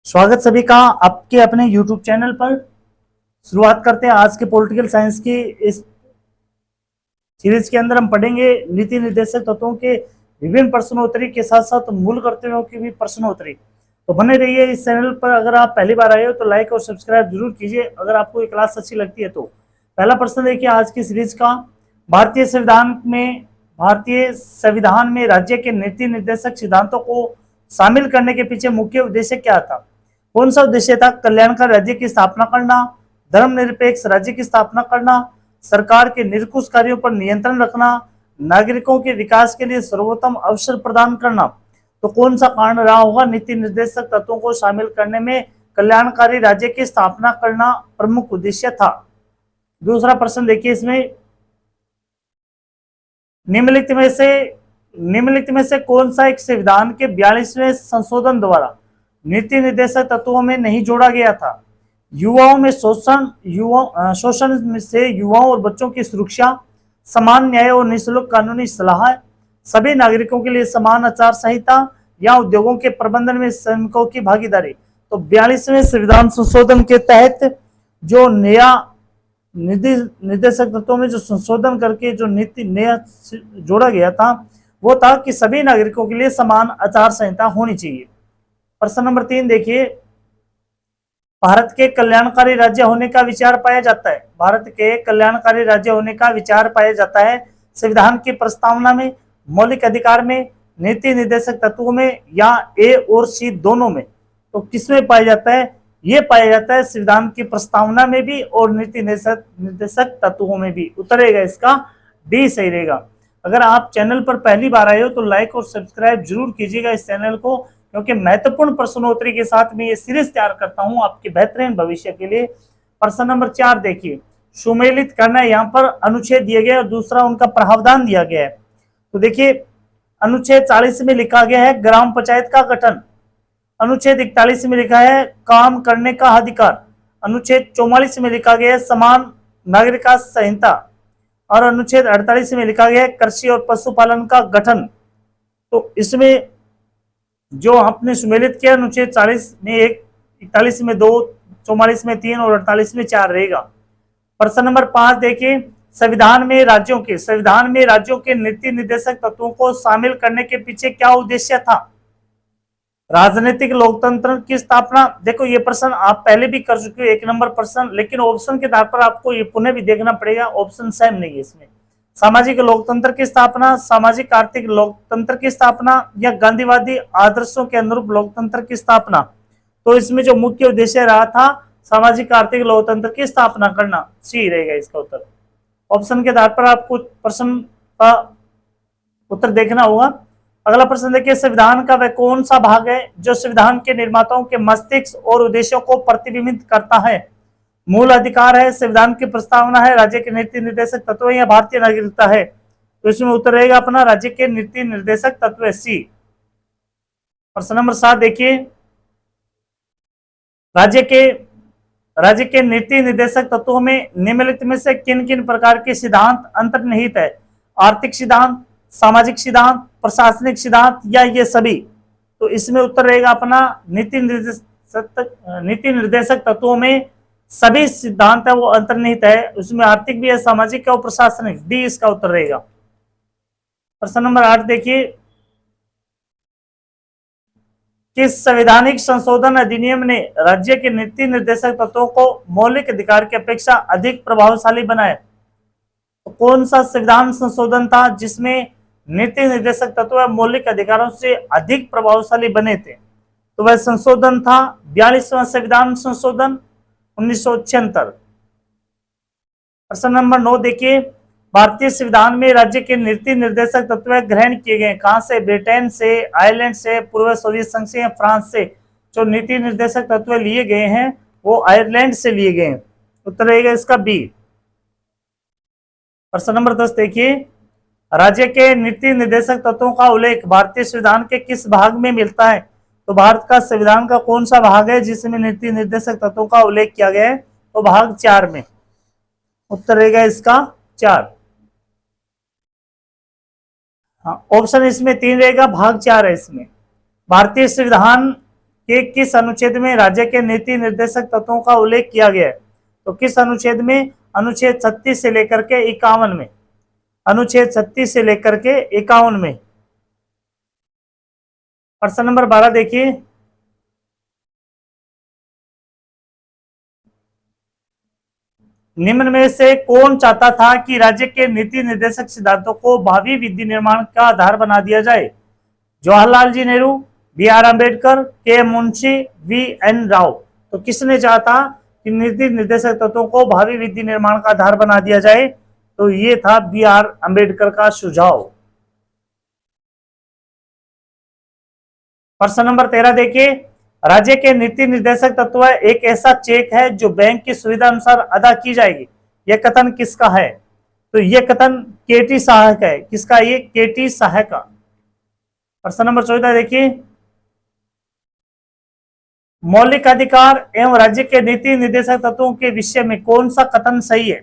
स्वागत सभी का आपके अपने YouTube चैनल पर। शुरुआत करते हैं आज के पॉलिटिकल साइंस की इस सीरीज के अंदर। हम पढ़ेंगे नीति निर्देशक तत्वों के विभिन्न प्रश्नोत्तरी के साथ साथ मूल कर्तव्यों की भी प्रश्नोत्तरी। तो बने रहिए इस चैनल पर। अगर आप पहली बार आए हो तो लाइक और सब्सक्राइब जरूर कीजिए अगर आपको ये क्लास अच्छी लगती है तो। पहला प्रश्न देखिए आज की सीरीज का। भारतीय संविधान में राज्य के नीति निर्देशक सिद्धांतों को शामिल करने के पीछे मुख्य उद्देश्य क्या था? कौन सा उद्देश्य था? कल्याणकारी राज्य की स्थापना करना, धर्मनिरपेक्ष राज्य की स्थापना करना, सरकार के निरंकुश कार्यों पर नियंत्रण रखना, नागरिकों के विकास के लिए सर्वोत्तम अवसर प्रदान करना। तो कौन सा कारण रहा होगा? नीति निर्देशक तत्वों को शामिल करने में कल्याणकारी राज्य की स्थापना करना प्रमुख उद्देश्य था। दूसरा प्रश्न देखिए इसमें, निम्नलिखित में से कौन सा एक संविधान के 42वें संशोधन द्वारा नीति निर्देशक तत्वों में नहीं जोड़ा गया था? युवाओं में शोषण से युवाओं और बच्चों की सुरक्षा, समान न्याय और निःशुल्क कानूनी सलाह, सभी नागरिकों के लिए समान आचार संहिता या उद्योगों के प्रबंधन में श्रमिकों की भागीदारी। तो 42वें संविधान संशोधन के तहत जो नया निर्देशक तत्वों में जो संशोधन करके जो नीति नया जोड़ा गया था वो था कि सभी नागरिकों के लिए समान आचार संहिता होनी चाहिए। प्रश्न नंबर 3 देखिए, भारत के कल्याणकारी राज्य होने का विचार पाया जाता है। भारत के कल्याणकारी राज्य होने का विचार पाया जाता है संविधान की प्रस्तावना में, मौलिक अधिकार में, नीति निर्देशक तत्वों में या ए और सी दोनों में? तो किसमें पाया जाता है? ये पाया जाता है संविधान की प्रस्तावना में भी और नीति निर्देशक तत्वों में भी। उत्तर रहेगा इसका डी सही रहेगा। अगर आप चैनल पर पहली बार आए हो तो लाइक और सब्सक्राइब जरूर कीजिएगा इस चैनल को, क्योंकि महत्वपूर्ण प्रश्नोत्तरी के साथ में ये सीरीज तैयार करता हूं आपके बेहतरीन भविष्य के लिए। प्रश्न नंबर 4 देखिए, सुमेलित करना यहाँ पर अनुच्छेद दिया गया और दूसरा उनका प्रावधान दिया गया है। तो देखिए अनुच्छेद 40 में लिखा गया है ग्राम पंचायत का गठन, अनुच्छेद 41 में लिखा है काम करने का अधिकार, अनुच्छेद 44 में लिखा गया है समान नागरिक संहिता और अनुच्छेद 48 में लिखा गया है कृषि और पशुपालन का गठन। तो इसमें जो आपने सुमेलित किया अनुच्छेद 40 में 1, 41 में 2, 44 में 3 और 48 में 4 रहेगा। प्रश्न नंबर 5 देखिए, संविधान में राज्यों के नीति निर्देशक तत्वों को शामिल करने के पीछे क्या उद्देश्य था? राजनीतिक लोकतंत्र की स्थापना। देखो ये प्रश्न आप पहले भी कर चुके हो 1 नंबर प्रश्न, लेकिन ऑप्शन के आधार पर आपको ये पुनः भी देखना पड़ेगा, ऑप्शन सेम नहीं है इसमें। सामाजिक लोकतंत्र की स्थापना, सामाजिक आर्थिक लोकतंत्र की स्थापना या गांधीवादी आदर्शों के अनुरूप लोकतंत्र की स्थापना? तो इसमें जो मुख्य उद्देश्य रहा था सामाजिक आर्थिक लोकतंत्र की स्थापना करना, सी रहेगा इसका उत्तर। ऑप्शन के आधार पर आपको प्रश्न का उत्तर देखना होगा। अगला प्रश्न देखिए, संविधान का वह कौन सा भाग है जो संविधान के निर्माताओं के मस्तिष्क और उद्देश्यों को प्रतिबिंबित करता है? मूल अधिकार है, संविधान की प्रस्तावना है, राज्य के नीति निर्देशक तत्व या भारतीय नागरिकता है? तो इसमें उत्तर रहेगा अपना राज्य के नीति निर्देशक तत्व, सी। प्रश्न नंबर 7 देखिए, राज्य के नीति निर्देशक तत्वों में निम्नलिखित में से किन किन प्रकार के सिद्धांत अंतर्निहित है? आर्थिक सिद्धांत, सामाजिक सिद्धांत, प्रशासनिक सिद्धांत या ये सभी? तो इसमें उत्तर रहेगा अपना नीति निर्देशक तत्वों में सभी सिद्धांत है वो अंतर्निहित है, उसमें आर्थिक भी है, सामाजिक है और प्रशासनिक, डी इसका उत्तर रहेगा। प्रश्न नंबर 8 देखिए, किस संवैधानिक संशोधन अधिनियम ने राज्य के नीति निर्देशक तत्वों को मौलिक अधिकार की अपेक्षा अधिक प्रभावशाली बनाया? तो कौन सा संविधान संशोधन था जिसमें नीति निर्देशक तत्व मौलिक अधिकारों से अधिक प्रभावशाली बने थे? तो वह संशोधन था 42वां संविधान संशोधन 1976। प्रश्न नंबर 9 देखिए, भारतीय संविधान में राज्य के नीति निर्देशक तत्व ग्रहण किए गए कहां से? ब्रिटेन से, आयरलैंड से, पूर्व सोवियत संघ से या फ्रांस से? जो नीति निर्देशक तत्व लिए गए हैं वो आयरलैंड से लिए गए हैं। उत्तर रहेगा इसका बी। प्रश्न नंबर 10 देखिए, राज्य के नीति निर्देशक तत्वों का उल्लेख भारतीय संविधान के किस भाग में मिलता है? तो भारत का संविधान का कौन सा भाग है जिसमें नीति निर्देशक तत्वों का उल्लेख किया गया है? तो भाग 4 में। उत्तर रहेगा इसका 4। हाँ, ऑप्शन इसमें 3 रहेगा, भाग 4 है इसमें। भारतीय संविधान कि किस अनुच्छेद में राज्य के नीति निर्देशक तत्वों का उल्लेख किया गया है। तो किस अनुच्छेद में? अनुच्छेद 36 से लेकर के 51 में। अनुच्छेद 36 से लेकर के 51 में। प्रश्न नंबर 12 देखिए, निम्न में से कौन चाहता था कि राज्य के नीति निर्देशक सिद्धांतों को भावी विधि निर्माण का आधार बना दिया जाए? जवाहरलाल जी नेहरू, बी आर अम्बेडकर, के मुंशी, वी एन राव। तो किसने चाहा था कि नीति निर्देशक तत्वों को भावी विधि निर्माण का आधार बना दिया जाए? तो ये था बी आर अम्बेडकर का सुझाव। प्रश्न नंबर 13 देखिए, राज्य के नीति निर्देशक तत्व एक ऐसा चेक है जो बैंक की सुविधा अनुसार अदा की जाएगी। यह कथन किसका है? तो यह कथन केटी साहा का है। किसका? ये केटी साहा का। प्रश्न नंबर 14 देखिए, मौलिक अधिकार एवं राज्य के नीति निर्देशक तत्वों के विषय में कौन सा कथन सही है?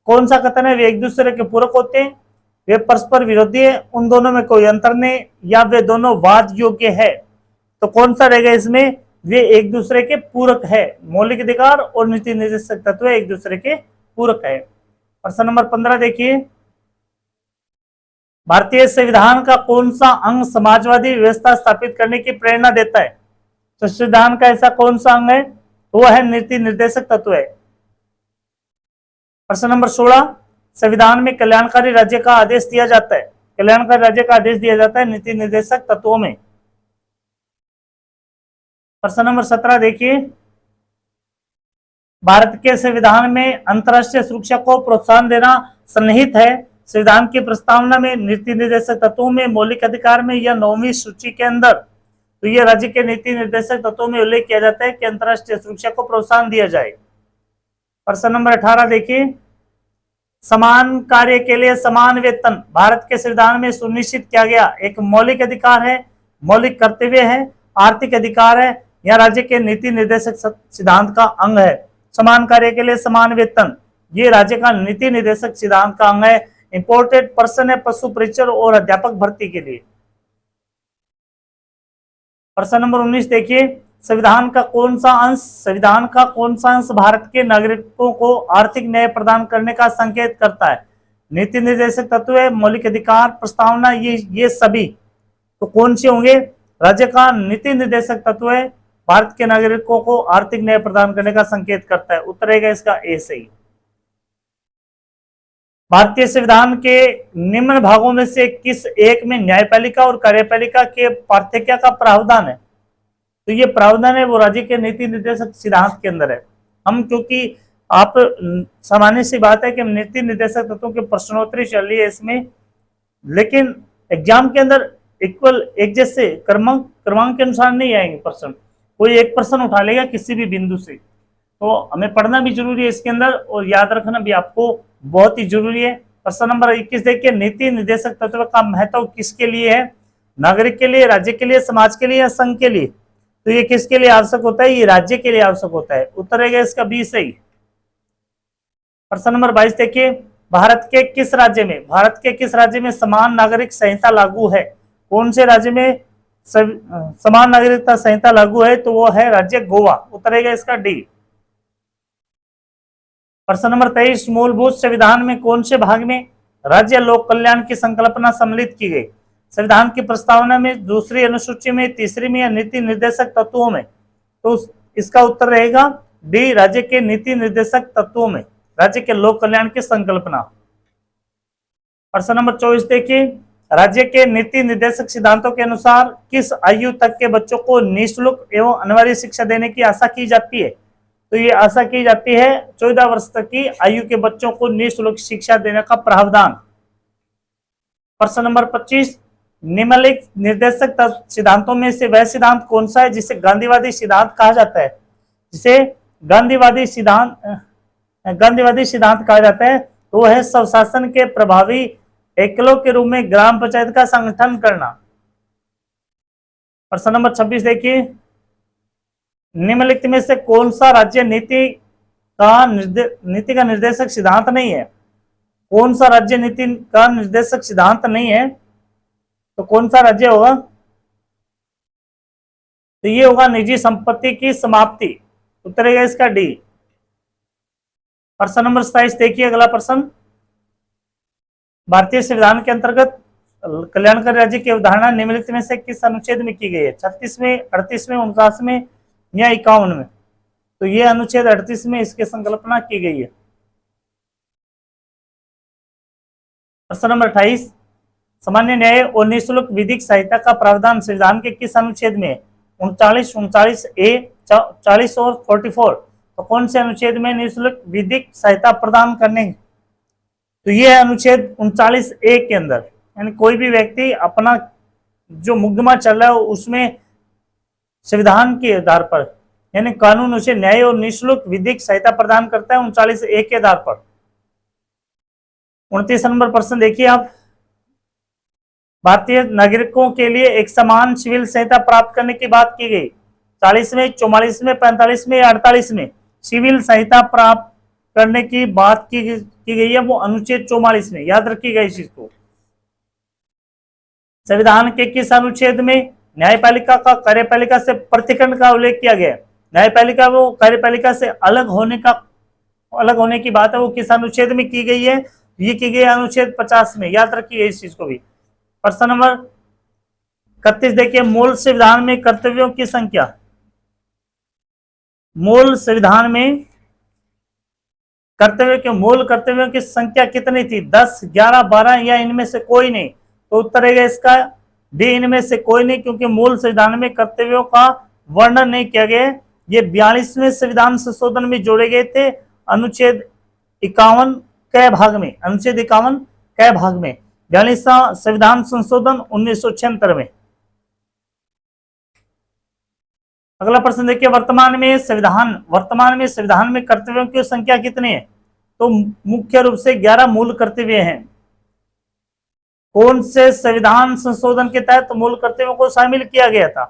कौन सा कथन है? वे एक दूसरे के पूरक होते हैं, वे परस्पर विरोधी है, उन दोनों में कोई अंतर नहीं, या वे दोनों वाद योग्य है। तो कौन सा रहेगा इसमें? वे एक दूसरे के पूरक है। मौलिक अधिकार और नीति निर्देशक तत्व एक दूसरे के पूरक है। प्रश्न नंबर 15 देखिए, भारतीय संविधान का कौन सा अंग समाजवादी व्यवस्था स्थापित करने की प्रेरणा देता है? तो संविधान का ऐसा कौन सा अंग है? वो है नीति निर्देशक तत्व है। प्रश्न नंबर 16, संविधान में कल्याणकारी राज्य का आदेश दिया जाता है। कल्याणकारी राज्य का आदेश दिया जाता है नीति निर्देशक तत्वों में। प्रश्न नंबर 17 देखिए, भारत के संविधान में अंतरराष्ट्रीय सुरक्षा को प्रोत्साहन देना सन्निहित है। संविधान की प्रस्तावना में नीति निर्देशक तत्वों में, मौलिक अधिकार में या 9वीं सूची के अंदर, तो ये राज्य के नीति निर्देशक तत्वों में उल्लेख किया जाता है कि अंतरराष्ट्रीय सुरक्षा को प्रोत्साहन दिया जाए। प्रश्न नंबर 18 देखिए, समान कार्य के लिए समान वेतन भारत के संविधान में सुनिश्चित किया गया एक मौलिक अधिकार है, मौलिक कर्तव्य है, आर्थिक अधिकार है, या राज्य के नीति निर्देशक सिद्धांत का अंग है। समान कार्य के लिए समान वेतन, ये राज्य का नीति निर्देशक सिद्धांत का अंग है। इंपोर्टेड पर्सन है पशु परिचर और अध्यापक भर्ती के लिए। प्रश्न नंबर 19 देखिए, संविधान का कौन सा अंश भारत के नागरिकों को आर्थिक न्याय प्रदान करने का संकेत करता है? नीति निर्देशक तत्व है, मौलिक अधिकार, प्रस्तावना, ये सभी तो कौन से होंगे? राज्य का नीति निर्देशक तत्व है, भारत के नागरिकों को आर्थिक न्याय प्रदान करने का संकेत करता है। उत्तर रहेगा इसका ए सही। भारतीय संविधान के निम्न भागों में से किस एक में न्यायपालिका और कार्यपालिका के पार्थक्य का प्रावधान है? तो ये प्रावधान है वो राज्य के नीति निर्देशक सिद्धांत के अंदर है। हम क्योंकि आप सामान्य सी बात है कि नीति निर्देशक तत्वों के प्रश्नोत्तरी चल रही है इसमें, लेकिन एग्जाम के अंदर इक्वल एक जैसे क्रमांक के अनुसार नहीं आएंगे प्रश्न। कोई एक प्रश्न उठा लेगा किसी भी बिंदु से, तो हमें पढ़ना भी जरूरी है इसके अंदर और याद रखना भी आपको बहुत ही जरूरी है। प्रश्न नंबर 21 देखिए, नीति निर्देशक तत्व का महत्व किसके लिए है? नागरिक के लिए, राज्य के लिए, समाज के लिए या संघ के लिए? तो ये किसके लिए आवश्यक होता है? ये राज्य के लिए आवश्यक होता है। उत्तर रहेगा इसका बी सही। प्रश्न नंबर 22 देखिए, भारत के किस राज्य में समान नागरिक संहिता लागू है? कौन से राज्य में समान नागरिकता संहिता लागू है? तो वो है राज्य गोवा। उत्तर रहेगा इसका डी। प्रश्न नंबर 23, मूलभूत संविधान में कौन से भाग में राज्य लोक कल्याण की संकल्पना सम्मिलित की गई? संविधान की प्रस्तावना में, दूसरी अनुसूची में, तीसरी में या नीति निर्देशक तत्वों में? तो इसका उत्तर रहेगा डी, राज्य के नीति निर्देशक तत्वों में, राज्य के लोक कल्याण की संकल्पना। प्रश्न नंबर 24 देखिए, राज्य के नीति निर्देशक सिद्धांतों के अनुसार किस आयु तक के बच्चों को निःशुल्क एवं अनिवार्य शिक्षा देने की आशा की जाती है? तो ये आशा की जाती है 14 वर्ष तक की आयु के बच्चों को निःशुल्क शिक्षा देने का प्रावधान। प्रश्न नंबर 25, निम्नलिखित निर्देशक सिद्धांतों में से वह सिद्धांत कौन सा है जिसे गांधीवादी सिद्धांत कहा जाता है? जिसे गांधीवादी सिद्धांत कहा जाता है तो वह है स्वशासन के प्रभावी एकलों के रूप में ग्राम पंचायत का संगठन करना। प्रश्न नंबर 26 देखिए, निम्नलिखित में से कौन सा राज्य नीति का निर्देशक सिद्धांत नहीं है? कौन सा राज्य नीति का निर्देशक सिद्धांत नहीं है? तो कौन सा राज्य होगा? तो ये होगा निजी संपत्ति की समाप्ति, उत्तर है इसका डी। प्रश्न नंबर 27 देखिए अगला प्रश्न। भारतीय संविधान के अंतर्गत कल्याणकारी राज्य की अवधारणा निम्नलिखित में से किस अनुच्छेद में की गई है? 36वें, 38वें, 49वें या 51 में? तो ये अनुच्छेद 38 में इसकी संकल्पना की गई है। प्रश्न नंबर 28, सामान्य न्याय और निःशुल्क विधिक सहायता का प्रावधान संविधान के किस अनुच्छेद में? 39, 39A, 40 और 44। तो कौन से अनुच्छेद में निःशुल्क विधिक सहायता प्रदान करने? तो यह अनुच्छेद 39A के अंदर, यानी कोई भी व्यक्ति अपना जो मुकदमा चल रहा है उसमें संविधान के आधार पर, यानी कानून उसे न्याय और निःशुल्क विधिक सहायता प्रदान करता है 39A के आधार पर। 29 नंबर प्रश्न देखिए आप। भारतीय नागरिकों के लिए एक समान सिविल सहायता प्राप्त करने की बात की गई। 40वें, 44वें, 45वें या 48 में सिविल सहायता प्राप्त करने की बात की गई है, वो अनुच्छेद 44 में। याद रखिएगा इस चीज को। संविधान के किस अनुच्छेद में न्यायपालिका का कार्यपालिका से पृथक्करण का उल्लेख किया गया? न्यायपालिका वो कार्यपालिका से अलग होने की बात है, वो किस अनुच्छेद में की गई है? ये की गई अनुच्छेद 50 में। याद रखिए इस चीज को भी। प्रश्न नंबर 31 देखिए, मूल संविधान में कर्तव्यों की संख्या। मूल संविधान में मूल कर्तव्यों की संख्या कितनी थी? 10, 11, 12 या इनमें से कोई नहीं? तो उत्तर है इसका डी, इनमें से कोई नहीं, क्योंकि मूल संविधान में कर्तव्यों का वर्णन नहीं किया गया। ये 42वें संविधान संशोधन में जोड़े गए थे अनुच्छेद 51 क भाग में। अनुच्छेद 51 क भाग में 42वां संविधान संशोधन 1976 में। अगला प्रश्न देखिए, वर्तमान में संविधान में कर्तव्यों की संख्या कितनी है? तो मुख्य रूप से 11 मूल कर्तव्य हैं। कौन से संविधान संशोधन के तहत मूल कर्तव्यों को शामिल किया गया था?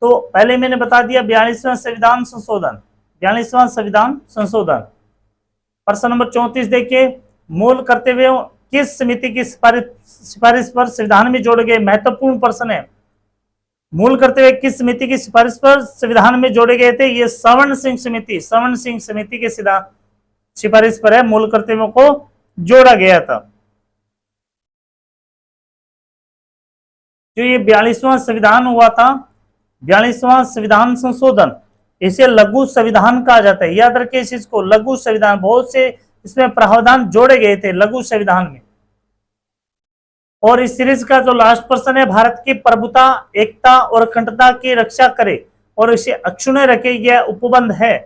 तो पहले मैंने बता दिया 42वां संविधान संशोधन, 42वां संविधान संशोधन। प्रश्न नंबर 34 देखिए, मूल कर्तव्यों किस समिति की सिफारिश पर संविधान में जोड़े गए? महत्वपूर्ण प्रश्न है। मूल कर्तव्य किस समिति की सिफारिश पर संविधान में जोड़े गए थे? ये सवर्ण सिंह समिति के सिफारिश पर है मूल कर्तव्यों को जोड़ा गया था। जो ये 42वां संविधान हुआ था, 42वां संविधान संशोधन, इसे लघु संविधान कहा जाता है। याद रखिए इस चीज को, लघु संविधान। बहुत से इसमें प्रावधान जोड़े गए थे लघु संविधान में। और इस सीरीज का जो लास्ट प्रश्न है, भारत की प्रभुता, एकता और अखंडता की रक्षा करे और इसे अक्षुण्य रखे, यह उपबंध है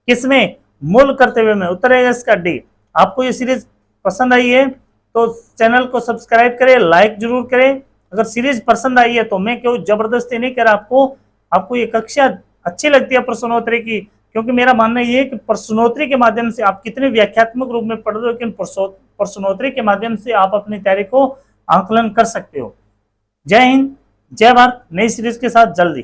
किसमें? मूल कर्तव्य में। उत्तर है इसका डी। आपको ये सीरीज पसंद आई है तो चैनल को सब्सक्राइब करें, लाइक जरूर करें। अगर सीरीज पसंद आई है तो मैं क्यों जबरदस्ती नहीं कर रहा, आपको ये कक्षा अच्छी लगती है प्रश्नोत्तरी की, क्योंकि मेरा मानना ये है कि प्रश्नोत्तरी के माध्यम से आप कितने व्याख्यात्मक रूप में पढ़ रहे हो, लेकिन प्रश्नोत्तरी के माध्यम से आप अपनी तैयारी को आंकलन कर सकते हो। जय हिंद, जय भारत। नई सीरीज के साथ जल्दी।